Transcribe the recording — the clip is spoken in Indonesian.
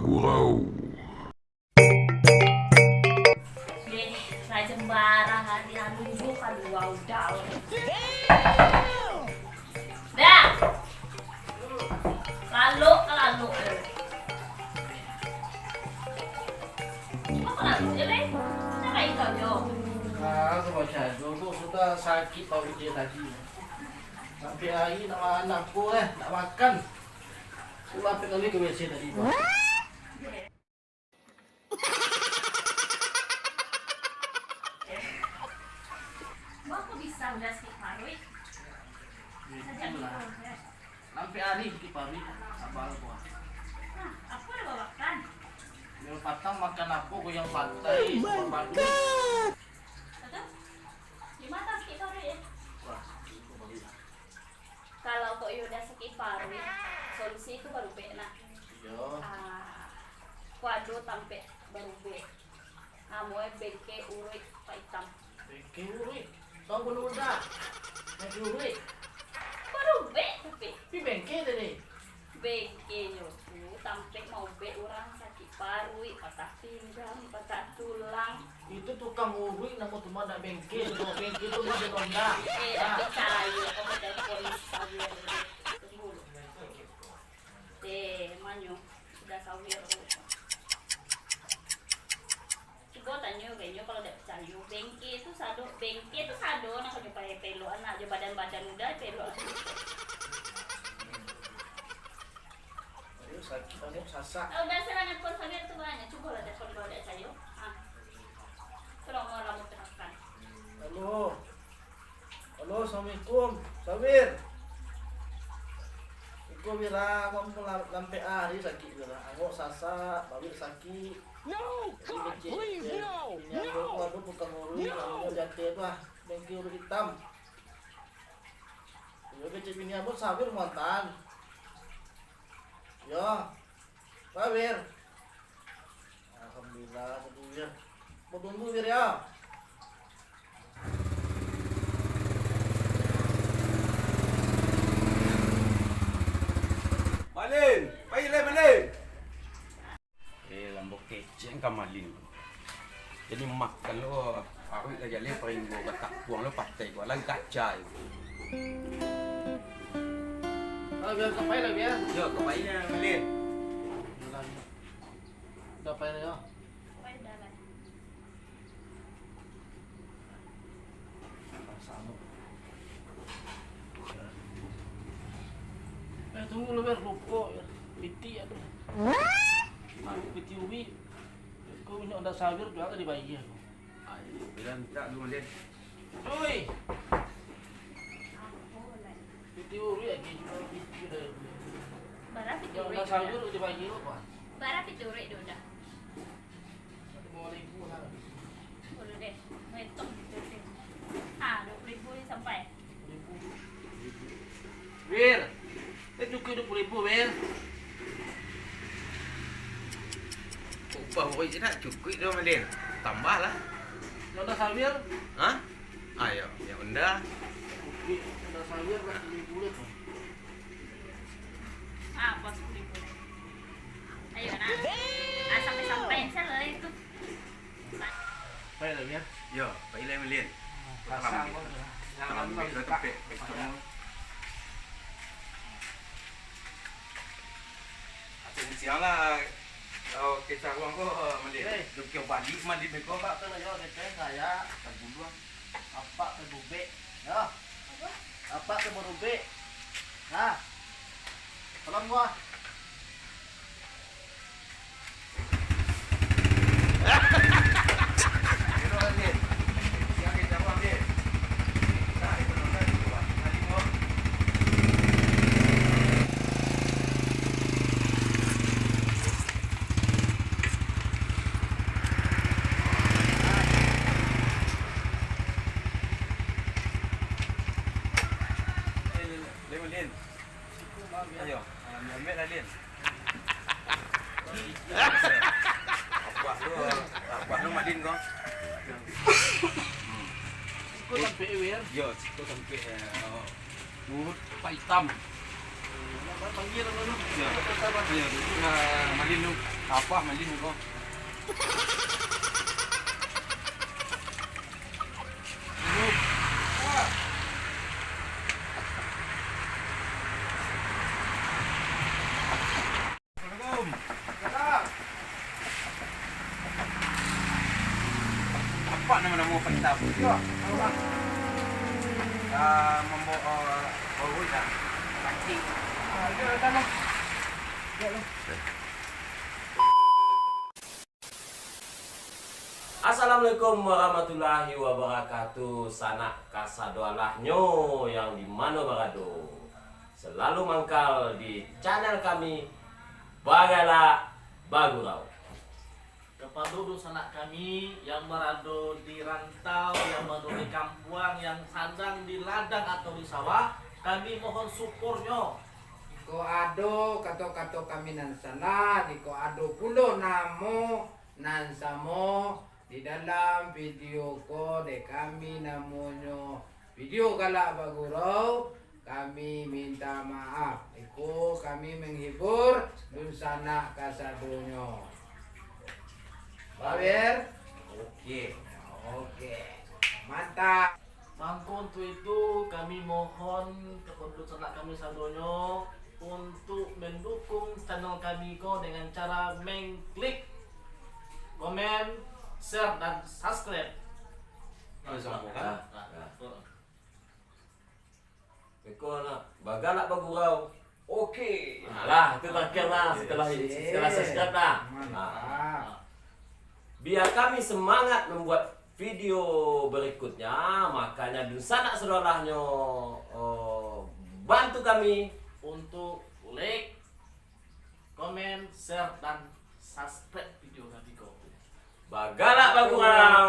gurau. Raja Mbara hari nunggu kan wow daw. Dah. Lalu. Apa lalu? Jadi, siapa ikaw yo? Aku baca dulu sudah sakit tau dia tadi. Sampai hari nama anakku tak makan. Sampai kali ke WC tadi. Mau bisa udah skip Marwi? Saja Sampai hari di pari sabar gua. Nah, aku udah bawakan. Yang patang makan aku yang pantai sama badu. Betul? Gimana skip Marwi ya? Wah, itu baru. Kalau kok udah skip Marwi, solusi itu baru benar. Yo. Kuado tampe baru be. Amoy bengke urut paitam. Bengke urut. Tahu belum dah? Bengke urut. Baru be tapi Pi bengke tadi. bengke yo. Tampe mau be orang sakit paru, patah pinggang, patah tulang. Itu tukang urut nama tu mana bengke. Bengke tu mana donda. Tapi cair, kamu dari polisi sawir. Tunggu. Manyo sudah sawir. Coba tanya kayaknya kalau tidak percaya bengke itu sado nak kau pakai pelo anak je badan udah pelo. Ayo sakit ayo sasak. Udah serangan pun sawir tu banyak. Coba lah dah kalau tidak percaya. Tolong orang mau terapkan. Halo. Halo, Assalamualaikum. Sabir. Aku bilang kamu sampai hari sakit bilang. Aku sasak, babir sakit. No! God, please, no! Ini aku ada bukan urut, kamu jatuh bah, bengki urut hitam. Yo kecil ini aku sabir mantan. Yo, babir. Alhamdulillah, sabir. Mau tunggu bir ya. Malin, baiklah Malin. Lambok keceng ka Malin. Jadi makan lo, aku kerja le paling gua batak buang lo patai gua lagi kacai. Biar sampai lah biar. Yo, kepainya Malin. Sampai lah ya. Tunggu lu biar lupa ya. Piti ada. Aku piti ubi. Kau ini ada sabir juga di bayi aku. Ayo, bilang tak dulu Malin. Oi. Piti ubi lagi juga piti dah. Barang Yang pituri. ada sabir di bayi lu apa? Barang pituri dah. Mau ribu lah. Boleh deh. Ngitung pituri. 20.000 sampai. Bir. Cukup 20.000 bir. Upah pokok ini nak cukup dah Malin. Tambah lah. Yang ada sabir. Hah? Ayo, yang unda. Ada sabir kasih 20 tu. Pas 10.000. Ayo nak. Sampai saya lah itu. Baik lah biar. Yo, baiklah Malin. Pasang kau. Jangan ambil dua tepek. Siang lah. Oh, kisah uang kau Malin. Dukio balik mandi beko. Apa tu yo teteh saya terbuluan. Apa terbubek? Ya. Apa terbubek? Nah. Tolong gua. Itu Malin. Siang kisah uang dia. Nah, itu nonton itu Pak. Tadi mau. Malin. Ayo, ambil lah Lin. Apa lu Malin kau? Kau sampai wir. Yo, situ sampai urut paitam. Panggil lu. Ya, Malin lu. Apa malin ko? Assalamualaikum. Apa nama mo pantap? Membawa bau dah. Pancing. Assalamualaikum warahmatullahi wabarakatuh. Sanak kasadoalahnya yang di mana barado selalu mangkal di channel kami Bagala Bagurau. Kepada sanak kami yang berada di rantau, yang berada di kampuang, yang sadang di ladang atau di sawah, kami mohon supportnya. Ko ado kato-kato kami nan sana, di ko ado pulo namo nan samo di dalam video ko de kami namanya video Galak Bagurau. Kami minta maaf. Iko kami menghibur dun sana kasadonyo. Bawer? Oke. Mantap. Maka untuk itu kami mohon kepada sanak kami sadonyo untuk mendukung channel kami ko dengan cara mengklik, komen, share dan subscribe. Eko nak Bagala Bagurau. Oke. Nah, itu terakhir lah setelah subscribe lah. Mantap. Biar kami semangat membuat video berikutnya, makanya sanak saudarahnyo bantu kami Untuk like, komen, share dan subscribe video kami ko. Bagala Bagurau.